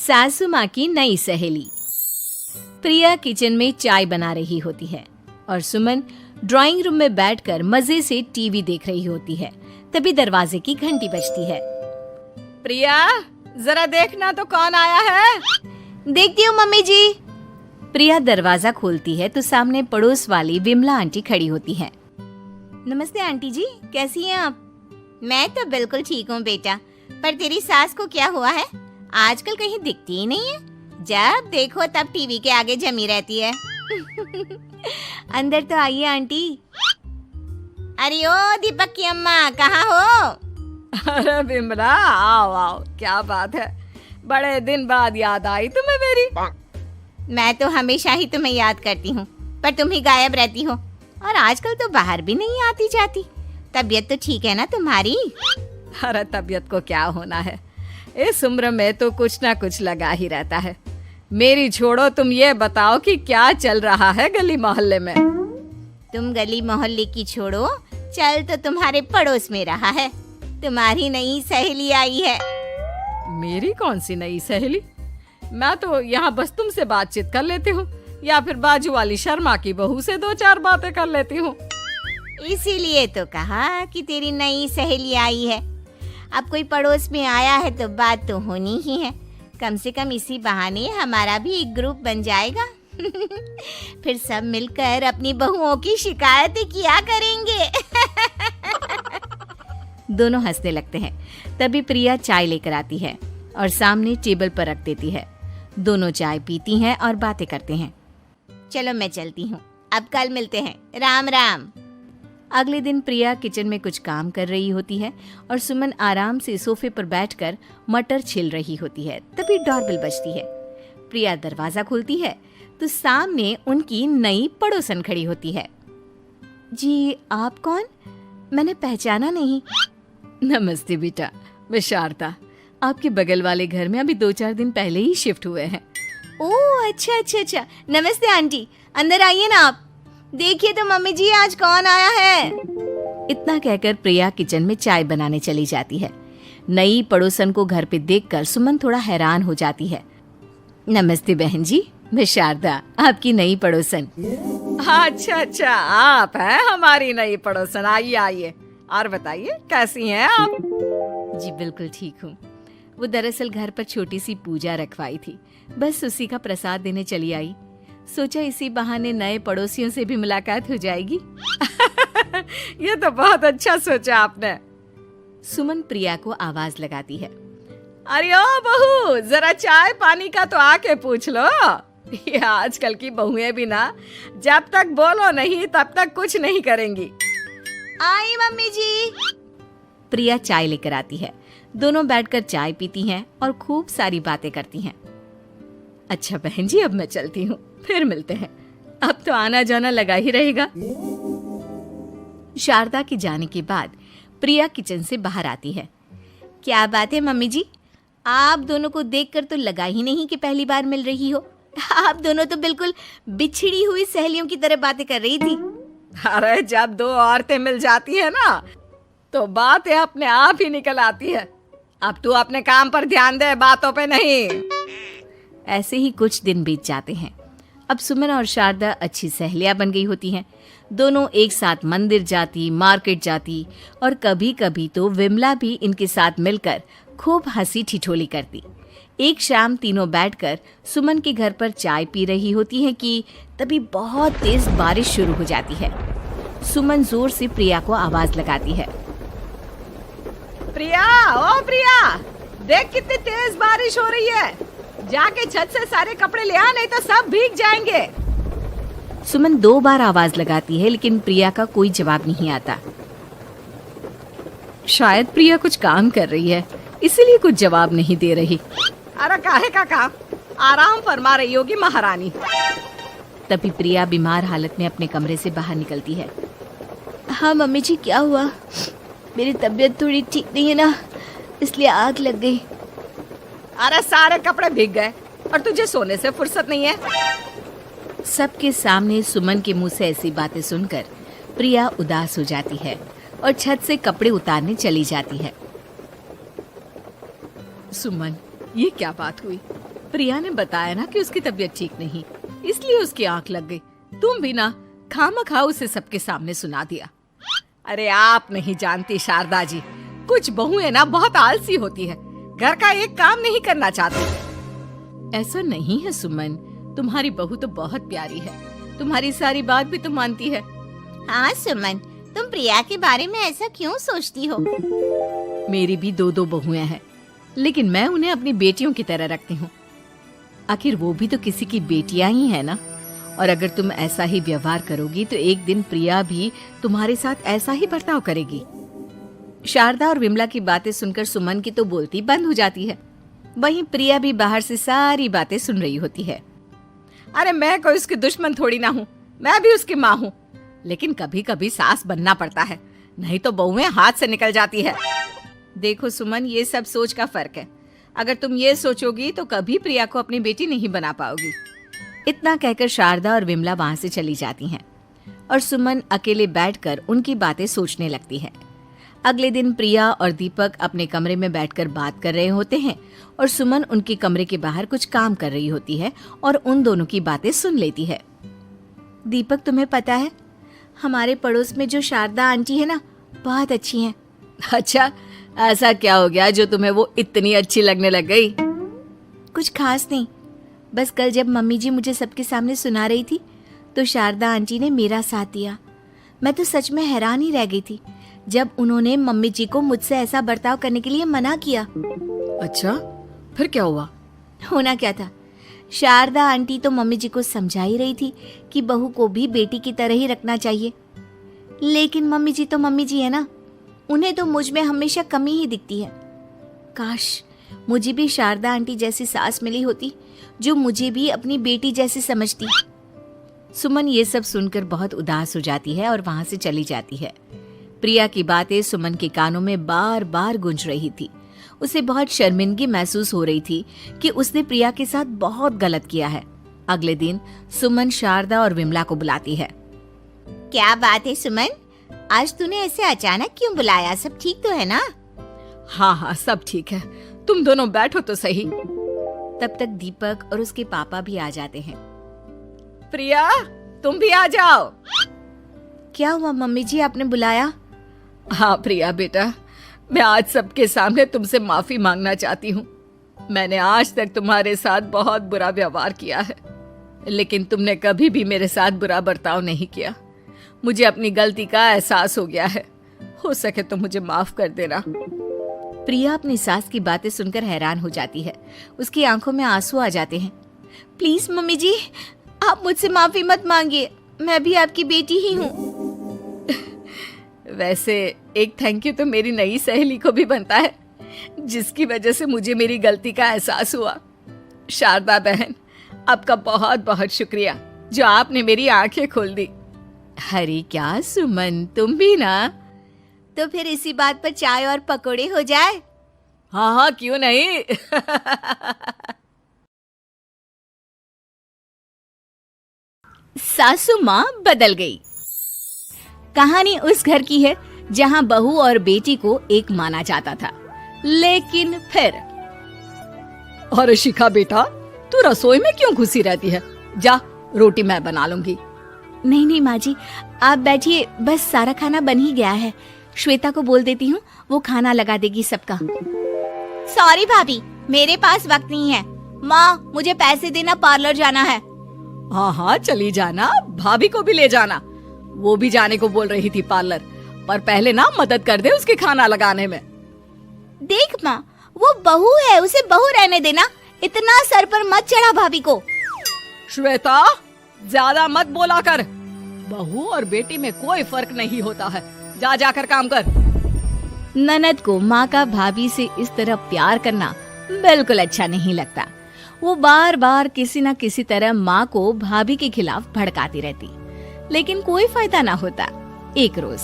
सासू माँ की नई सहेली। प्रिया किचन में चाय बना रही होती है और सुमन ड्राइंग रूम में बैठकर मजे से टीवी देख रही होती है। तभी दरवाजे की घंटी बजती है। प्रिया, जरा देखना तो कौन आया है। देखती हूँ मम्मी जी। प्रिया दरवाजा खोलती है तो सामने पड़ोस वाली विमला आंटी खड़ी होती है। नमस्ते आंटी जी, कैसी हैं आप? मैं तो बिल्कुल ठीक हूँ बेटा, पर तेरी सास को क्या हुआ है? आजकल कहीं दिखती ही नहीं है। जब देखो तब टीवी के आगे जमी रहती है। अंदर तो आइए आंटी। अरे ओ दीपक की अम्मा, कहाँ हो? अरे विमला, आओ आओ, क्या बात है, बड़े दिन बाद याद आई तुम्हें मेरी। मैं तो हमेशा ही तुम्हें याद करती हूँ, पर तुम ही गायब रहती हो और आजकल तो बाहर भी नहीं आती जाती। तबीयत तो ठीक है ना तुम्हारी? अरे तबीयत को क्या होना है, इस उम्र में तो कुछ ना कुछ लगा ही रहता है। मेरी छोड़ो, तुम ये बताओ कि क्या चल रहा है गली मोहल्ले में। तुम गली मोहल्ले की छोड़ो, चल तो तुम्हारे पड़ोस में रहा है। तुम्हारी नई सहेली आई है। मेरी कौन सी नई सहेली? मैं तो यहाँ बस तुमसे बातचीत कर लेती हूँ या फिर बाजू वाली शर्मा की बहू से दो चार बातें कर लेती हूँ। इसीलिए तो कहा कि तेरी नई सहेली आई है। अब कोई पड़ोस में आया है तो बात तो होनी ही है। कम से कम इसी बहाने हमारा भी एक ग्रुप बन जाएगा। फिर सब मिलकर अपनी बहुओं की शिकायतें किया करेंगे। दोनों हंसने लगते हैं। तभी प्रिया चाय लेकर आती है और सामने टेबल पर रख देती है। दोनों चाय पीती हैं और बातें करते हैं। चलो मैं चलती हूँ, अब कल मिलते हैं। राम राम। अगले दिन प्रिया किचन में कुछ काम कर रही होती है और सुमन आराम से सोफे पर बैठकर मटर छिल रही होती है। तभी डोरबेल बजती है। प्रिया दरवाजा खोलती है तो सामने उनकी नई पड़ोसन खड़ी होती है। जी, आप कौन? मैंने पहचाना नहीं। नमस्ते बेटा, मैं शारदा, आपके बगल वाले घर में अभी 2-4 दिन पहले ही शिफ्ट हुए हैं। ओह अच्छा अच्छा अच्छा, नमस्ते आंटी, अंदर आइए ना आप। देखिए तो मम्मी जी, आज कौन आया है। इतना कहकर प्रिया किचन में चाय बनाने चली जाती है। नई पड़ोसन को घर पे देखकर सुमन थोड़ा हैरान हो जाती है। नमस्ते बहन जी, मैं शारदा, आपकी नई पड़ोसन। अच्छा अच्छा, आप हैं हमारी नई पड़ोसन। आइए आइए, और बताइए कैसी हैं आप? जी बिल्कुल ठीक हूँ। वो दरअसल घर पर छोटी सी पूजा रखवाई थी, बस उसी का प्रसाद देने चली आई। सोचा इसी बहाने नए पड़ोसियों से भी मुलाकात हो जाएगी। ये तो बहुत अच्छा सोचा आपने। सुमन प्रिया को आवाज लगाती है। अरे ओ बहू, जरा चाय पानी का तो आके पूछ लो। ये आजकल की बहुएं भी ना, जब तक बोलो नहीं तब तक कुछ नहीं करेंगी। आई मम्मी जी। प्रिया चाय लेकर आती है। दोनों बैठकर चाय पीती हैं और खूब सारी बातें करती हैं। अच्छा बहन जी, अब मैं चलती हूँ, फिर मिलते हैं। अब तो आना जाना लगा ही रहेगा। शारदा के जाने के बाद प्रिया किचन से बाहर आती है। क्या बात है मम्मी जी, आप दोनों को देखकर तो लगा ही नहीं कि पहली बार मिल रही हो। आप दोनों तो बिल्कुल बिछड़ी हुई सहेलियों की तरह बातें कर रही थी। अरे जब दो औरतें मिल जाती है ना, तो बातें अपने आप ही निकल आती है। अब तू अपने काम पर ध्यान दे, बातों पे नहीं। ऐसे ही कुछ दिन बीत जाते हैं। अब सुमन और शारदा अच्छी सहेलियां बन गई होती हैं। दोनों एक साथ मंदिर जाती, मार्केट जाती और कभी कभी तो विमला भी इनके साथ मिलकर खूब हंसी ठिठोली करती। एक शाम तीनों बैठकर सुमन के घर पर चाय पी रही होती हैं कि तभी बहुत तेज बारिश शुरू हो जाती है। सुमन जोर से प्रिया को आवाज लगाती है। प्रिया, ओ प्रिया, देख कितनी तेज बारिश हो रही है। जाके छत से सारे कपड़े ले आ, नहीं तो सब भीग जाएंगे। सुमन 2 बार आवाज लगाती है लेकिन प्रिया का कोई जवाब नहीं आता। शायद प्रिया कुछ काम कर रही है, इसीलिए कुछ जवाब नहीं दे रही। अरे काहे का काम, आराम फरमा रही होगी महारानी। तभी प्रिया बीमार हालत में अपने कमरे से बाहर निकलती है। हाँ मम्मी जी, क्या हुआ? मेरी तबीयत थोड़ी ठीक नहीं है ना, इसलिए आग लग गई। अरे सारे कपड़े भीग गए और तुझे सोने से फुर्सत नहीं है। सबके सामने सुमन के मुंह से ऐसी बातें सुनकर प्रिया उदास हो जाती है और छत से कपड़े उतारने चली जाती है। सुमन, ये क्या बात हुई? प्रिया ने बताया ना कि उसकी तबीयत ठीक नहीं, इसलिए उसकी आंख लग गई। तुम भी ना खामखा उसे सबके सामने सुना दिया। अरे आप नहीं जानती शारदा जी, कुछ बहुएं ना बहुत आलसी होती है, घर का एक काम नहीं करना चाहती। ऐसा नहीं है सुमन, तुम्हारी बहू तो बहुत प्यारी है, तुम्हारी सारी बात भी तो मानती है। हाँ सुमन, तुम प्रिया के बारे में ऐसा क्यों सोचती हो? मेरी भी दो बहुएं हैं, लेकिन मैं उन्हें अपनी बेटियों की तरह रखती हूँ। आखिर वो भी तो किसी की बेटियां ही है ना। और अगर तुम ऐसा ही व्यवहार करोगी तो एक दिन प्रिया भी तुम्हारे साथ ऐसा ही बर्ताव करेगी। शारदा और विमला की बातें सुनकर सुमन की तो बोलती बंद हो जाती है। वहीं प्रिया भी बाहर से सारी बातें सुन रही होती है। अरे मैं कोई उसकी दुश्मन थोड़ी ना हूँ, मैं भी उसकी माँ हूँ, लेकिन कभी कभी सास बनना पड़ता है, नहीं तो बहुएं हाथ से निकल जाती है। देखो सुमन, ये सब सोच का फर्क है। अगर तुम ये सोचोगी तो कभी प्रिया को अपनी बेटी नहीं बना पाओगी। इतना कहकर शारदा और विमला वहां से चली जाती हैं और सुमन अकेले बैठकर उनकी बातें सोचने लगती है। अगले दिन प्रिया और दीपक अपने कमरे में बैठकर बात कर रहे होते हैं और सुमन उनके कमरे के बाहर कुछ काम कर रही होती है और उन दोनों की बातें सुन लेती है। दीपक, तुम्हें पता है हमारे पड़ोस में जो शारदा आंटी है ना, बहुत अच्छी हैं। अच्छा, ऐसा क्या हो गया जो तुम्हें वो इतनी अच्छी लगने लग गई? कुछ खास नहीं, बस कल जब मम्मी जी मुझे सबके सामने सुना रही थी तो शारदा आंटी ने मेरा साथ दिया। मैं तो सच में हैरान ही रह गई थी जब उन्होंने मम्मी जी को मुझसे ऐसा बर्ताव करने के लिए मना किया। अच्छा, फिर क्या हुआ? होना क्या था, शारदा आंटी तो मम्मी जी को समझा ही रही थी कि बहू को भी बेटी की तरह ही रखना चाहिए, लेकिन मम्मी जी तो मम्मी जी है ना, उन्हें तो मुझ में हमेशा कमी ही दिखती है। काश मुझे भी शारदा आंटी जैसी सास मिली होती जो मुझे भी अपनी बेटी जैसी समझती। सुमन ये सब सुनकर बहुत उदास हो जाती है और वहां से चली जाती है। प्रिया की बातें सुमन के कानों में बार बार गूंज रही थी। उसे बहुत शर्मिंदगी महसूस हो रही थी कि उसने प्रिया के साथ बहुत गलत किया है। अगले दिन सुमन शारदा और विमला को बुलाती है। क्या बात है सुमन, आज तूने ऐसे अचानक क्यों बुलाया? सब ठीक तो है ना? हाँ, सब ठीक है, तुम दोनों बैठो तो सही। तब तक दीपक और उसके पापा भी आ जाते हैं। प्रिया, तुम भी आ जाओ। क्या हुआ मम्मी जी, आपने बुलाया? हाँ प्रिया बेटा, मैं आज सबके सामने तुमसे माफी मांगना चाहती हूँ। मैंने आज तक तुम्हारे साथ बहुत बुरा व्यवहार किया है, लेकिन तुमने कभी भी मेरे साथ बुरा बर्ताव नहीं किया। मुझे अपनी गलती का एहसास हो गया है, हो सके तो मुझे माफ कर देना। प्रिया अपनी सास की बातें सुनकर हैरान हो जाती है, उसकी आंखों में आंसू आ जाते हैं। प्लीज मम्मी जी, आप मुझसे माफी मत मांगिए, मैं भी आपकी बेटी ही हूँ। वैसे एक थैंक यू तो मेरी नई सहेली को भी बनता है, जिसकी वजह से मुझे मेरी गलती का एहसास हुआ। शारदा बहन, आपका बहुत बहुत शुक्रिया जो आपने मेरी आंखें खोल दी। अरे क्या सुमन, तुम भी ना? तो फिर इसी बात पर चाय और पकोड़े हो जाए? हाँ, क्यों नहीं। सासू माँ बदल गई। कहानी उस घर की है जहाँ बहू और बेटी को एक माना जाता था, लेकिन फिर। अरे शिखा बेटा, तू रसोई में क्यों घुसी रहती है? जा, रोटी मैं बना लूंगी। नहीं माँ जी, आप बैठिए, बस सारा खाना बन ही गया है। श्वेता को बोल देती हूँ, वो खाना लगा देगी सबका। सॉरी भाभी, मेरे पास वक्त नहीं है। माँ, मुझे पैसे देना, पार्लर जाना है। हाँ, चली जाना, भाभी को भी ले जाना। वो भी जाने को बोल रही थी पार्लर, पर पहले ना मदद कर दे उसके खाना लगाने में। देख माँ, वो बहू है, उसे बहू रहने देना, इतना सर पर मत चढ़ा भाभी को। श्वेता, ज्यादा मत बोला कर, बहू और बेटी में कोई फर्क नहीं होता है, जा जाकर काम कर। ननद को माँ का भाभी से इस तरह प्यार करना बिल्कुल अच्छा नहीं लगता। वो बार बार किसी न किसी तरह माँ को भाभी के खिलाफ भड़काती रहती, लेकिन कोई फायदा ना होता। एक रोज,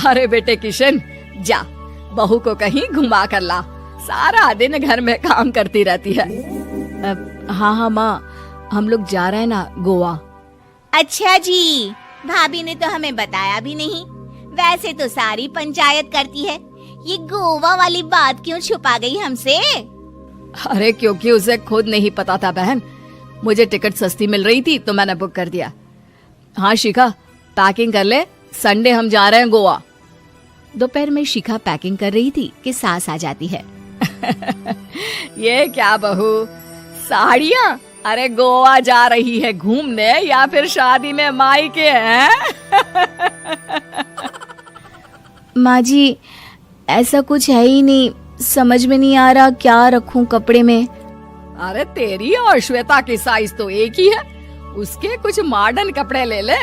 अरे बेटे किशन, जा बहू को कहीं घुमा कर ला, सारा दिन घर में काम करती रहती है। हाँ माँ, हम लोग जा रहे हैं ना गोवा। अच्छा जी, भाभी ने तो हमें बताया भी नहीं। वैसे तो सारी पंचायत करती है, ये गोवा वाली बात क्यों छुपा गई हमसे? अरे क्योंकि उसे खुद नहीं पता था बहन, मुझे टिकट सस्ती मिल रही थी तो मैंने बुक कर दिया। हाँ शिखा, पैकिंग कर ले, संडे हम जा रहे हैं गोवा। दोपहर में शिखा पैकिंग कर रही थी कि सास आ जाती है। ये क्या बहू, साड़ियाँ? अरे गोवा जा रही है घूमने या फिर शादी में मायके हैं? माँ जी, ऐसा कुछ है ही नहीं, समझ में नहीं आ रहा क्या रखूं कपड़े में। अरे तेरी और श्वेता की साइज तो एक ही है, उसके कुछ मॉडर्न कपड़े ले ले,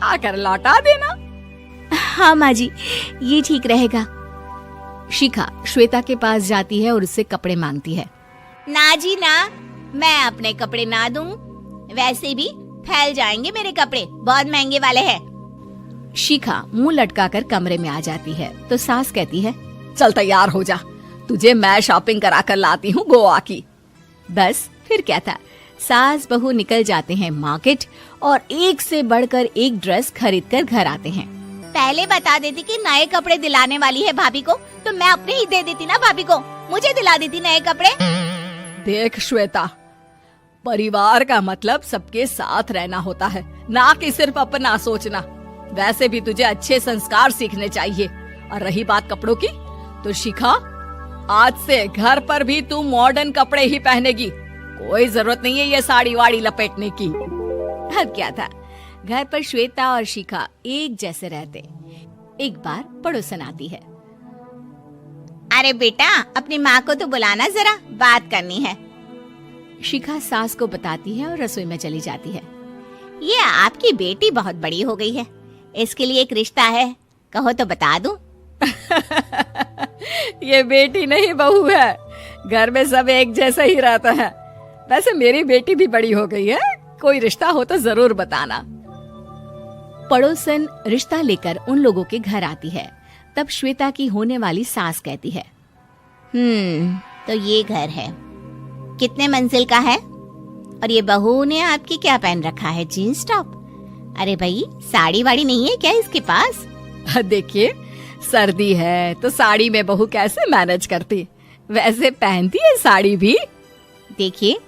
आकर लौटा देना। हाँ माँ जी, ये ठीक रहेगा। शिखा श्वेता के पास जाती है और उससे कपड़े मांगती है। ना जी ना, मैं अपने कपड़े ना दूं, वैसे भी फैल जाएंगे मेरे कपड़े, बहुत महंगे वाले हैं। शिखा मुंह लटकाकर कमरे में आ जाती है तो सास कहती है, चल तैयार हो जा, तुझे मैं शॉपिंग करा कर लाती हूँ गोवा की। बस फिर क्या था, सास बहू निकल जाते हैं मार्केट और एक से बढ़कर एक ड्रेस खरीद कर घर आते हैं। पहले बता देती कि नए कपड़े दिलाने वाली है भाभी को, तो मैं अपने ही दे देती ना भाभी को, मुझे दिला देती नए कपड़े। देख श्वेता, परिवार का मतलब सबके साथ रहना होता है, ना कि सिर्फ अपना सोचना। वैसे भी तुझे अच्छे संस्कार सीखने चाहिए। और रही बात कपड़ों की, तो शिखा, आज से घर पर भी तू मॉडर्न कपड़े ही पहनेगी, कोई जरूरत नहीं है ये साड़ी वाड़ी लपेटने की। अब क्या था, घर पर श्वेता और शिखा एक जैसे रहते। एक बार पड़ोसन आती है। अरे बेटा, अपनी माँ को तो बुलाना जरा, बात करनी है। शिखा सास को बताती है और रसोई में चली जाती है। ये आपकी बेटी बहुत बड़ी हो गई है, इसके लिए एक रिश्ता है, कहो तो बता दूं। ये बेटी नहीं बहू है, घर में सब एक जैसा ही रहता है। वैसे मेरी बेटी भी बड़ी हो गई है, कोई रिश्ता हो तो जरूर बताना। पड़ोसन रिश्ता लेकर उन लोगों के घर आती है। तब श्वेता की होने वाली सास कहती है, तो ये घर है, कितने मंजिल का है? और ये बहू ने आपकी क्या पहन रखा है, जीन्स टॉप? अरे भाई, साड़ी वाड़ी नहीं है क्या इसके पास? देखिए, सर्दी है तो साड़ी में बहू कैसे मैनेज करती, वैसे पहनती है साड़ी भी। देखिए,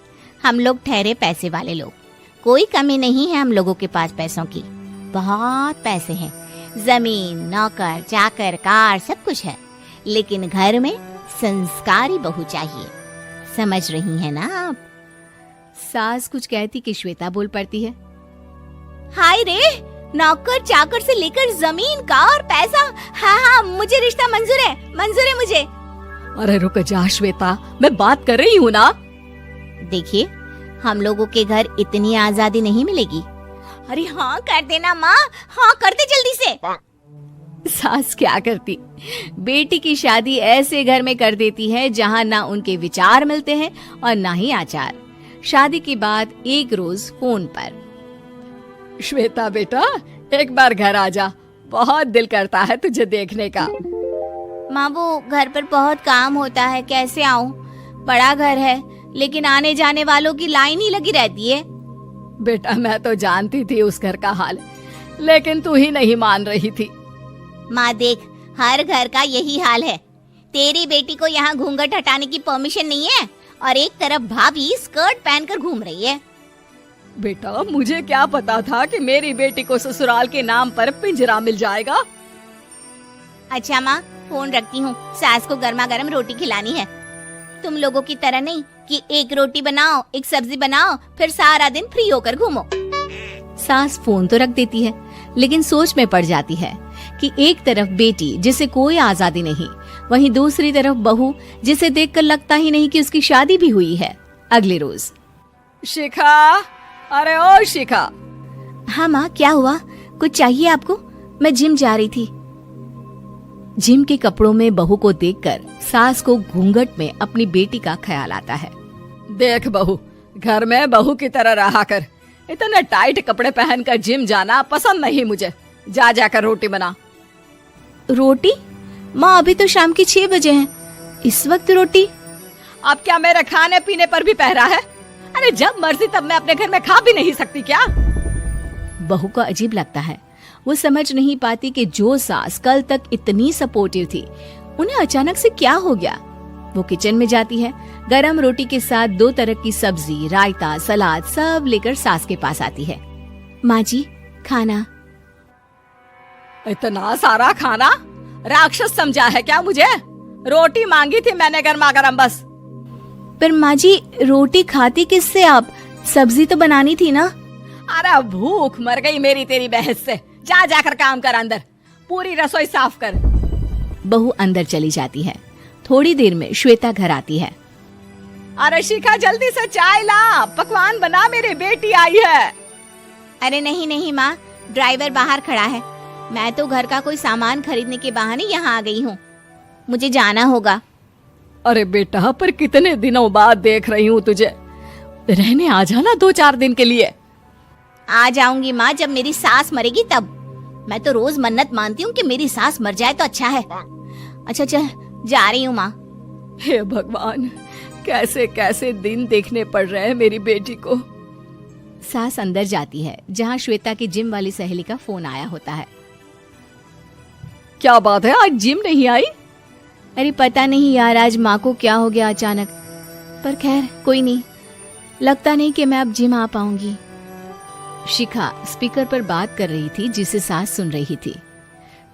हम लोग ठहरे पैसे वाले लोग, कोई कमी नहीं है हम लोगों के पास पैसों की, बहुत पैसे हैं, जमीन, नौकर चाकर, कार, सब कुछ है, लेकिन घर में संस्कारी बहू चाहिए, समझ रही है ना आप? सास कुछ कहती कि श्वेता बोल पड़ती है, हाय रे, नौकर चाकर से लेकर जमीन, कार, पैसा, हाँ, मुझे रिश्ता मंजूर है मुझे। अरे रुक जा श्वेता, मैं बात कर रही हूँ ना। देखिए, हम लोगों के घर इतनी आजादी नहीं मिलेगी। अरे हाँ कर देना माँ, हाँ कर दे जल्दी से। सास क्या करती, बेटी की शादी ऐसे घर में कर देती है जहाँ ना उनके विचार मिलते हैं और ना ही आचार। शादी के बाद एक रोज फोन पर, श्वेता बेटा, एक बार घर आ जा, बहुत दिल करता है तुझे देखने का। माँ, वो घर पर बहुत काम होता है, कैसे आऊँ? बड़ा घर है, लेकिन आने जाने वालों की लाइन ही लगी रहती है। बेटा, मैं तो जानती थी उस घर का हाल, लेकिन तू ही नहीं मान रही थी। माँ देख, हर घर का यही हाल है। तेरी बेटी को यहाँ घूंघट हटाने की परमिशन नहीं है और एक तरफ भाभी स्कर्ट पहनकर घूम रही है। बेटा, मुझे क्या पता था कि मेरी बेटी को ससुराल के नाम पर पिंजरा मिल जाएगा। अच्छा माँ, फोन रखती हूँ, सास को गर्मा गर्म रोटी खिलानी है। तुम लोगों की तरह नहीं कि एक रोटी बनाओ, एक सब्जी बनाओ, फिर सारा दिन फ्री होकर घूमो। सास फोन तो रख देती है, लेकिन सोच में पड़ जाती है कि एक तरफ बेटी जिसे कोई आजादी नहीं, वहीं दूसरी तरफ बहू जिसे देखकर लगता ही नहीं कि उसकी शादी भी हुई है। अगले रोज, शिखा, अरे ओ शिखा। हाँ माँ, क्या हुआ? कुछ चाहिए आपको? मैं जिम जा रही थी। जिम के कपड़ों में बहू को देखकर सास को घूंघट में अपनी बेटी का ख्याल आता है। देख बहू, घर में बहू की तरह रहा कर, इतने टाइट कपड़े पहनकर जिम जाना पसंद नहीं मुझे। जा जाकर रोटी बना। रोटी? माँ, अभी तो शाम के 6 बजे हैं, इस वक्त रोटी? अब क्या मेरे खाने पीने पर भी पहरा है? अरे जब मर्जी तब मैं अपने घर में खा भी नहीं सकती क्या? बहू को अजीब लगता है। वो समझ नहीं पाती कि जो सास कल तक इतनी सपोर्टिव थी, उन्हें अचानक से क्या हो गया। वो किचन में जाती है, गरम रोटी के साथ 2 तरह की सब्जी, रायता, सलाद सब लेकर सास के पास आती है। माँ जी, खाना। इतना सारा खाना? राक्षस समझा है क्या मुझे? रोटी मांगी थी मैंने गर्मा गर्म बस। पर माँ जी, रोटी खाती किससे आप? सब्जी तो बनानी थी ना। अरे भूख मर गई मेरी तेरी बहस से। जा जाकर काम कर, अंदर पूरी रसोई साफ कर। बहू अंदर चली जाती है। थोड़ी देर में श्वेता घर आती है। अरे शिखा, जल्दी से चाय ला, पकवान बना, मेरी बेटी आई है। अरे नहीं नहीं माँ, ड्राइवर बाहर खड़ा है। मैं तो घर का कोई सामान खरीदने के बहाने यहाँ आ गई हूँ। मुझे जाना होगा। अरे बेटा, पर कितने दिनों बाद देख रही हूँ तुझे। रहने आ जाना 2-4 दिन के लिए। आ जाऊंगी माँ, जब मेरी सास मरेगी तब। मैं तो रोज मन्नत मानती हूँ कि मेरी सास मर जाए तो अच्छा है। अच्छा चल, जा रही हूँ माँ। हे भगवान, कैसे कैसे दिन देखने पड़ रहे हैं मेरी बेटी को। सास अंदर जाती है, जहाँ श्वेता की जिम वाली सहेली का फोन आया होता है। क्या बात है, आज जिम नहीं आई? अरे पता नहीं यार, आज माँ को क्या हो गया अचानक। पर खैर कोई नहीं, लगता नहीं कि मैं अब जिम आ पाऊंगी। शिखा स्पीकर पर बात कर रही थी, जिसे सास सुन रही थी।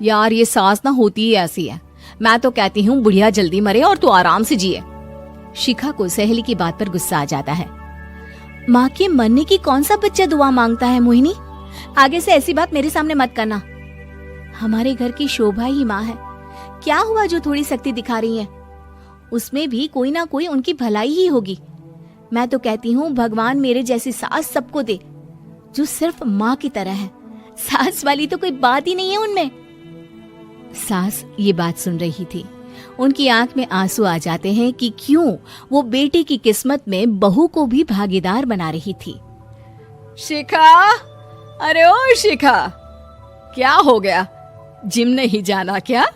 यार, ये सास ना होती ही ऐसी है। मैं तो कहती हूँ बुढ़िया जल्दी मरे और तू आराम से जिए। शिखा को सहेली की बात पर गुस्सा आ जाता है। माँ के मरने की कौन सा बच्चा दुआ मांगता है मोहिनी? आगे से ऐसी बात मेरे सामने मत करना। हमारे घर की शोभा ही माँ है। क्या हुआ जो थोड़ी शक्ति दिखा रही है? उसमें भी कोई ना कोई उनकी भलाई ही होगी। मैं तो कहती हूँ भगवान मेरे जैसी सास सबको दे, जो सिर्फ माँ की तरह है। सास वाली तो कोई बात ही नहीं है उनमें। सास ये बात सुन रही थी। उनकी आंख में आंसू आ जाते हैं कि क्यों वो बेटे की किस्मत में बहू को भी भागीदार बना रही थी। शिखा, अरे ओ शिखा, क्या हो गया? जिम नहीं जाना क्या?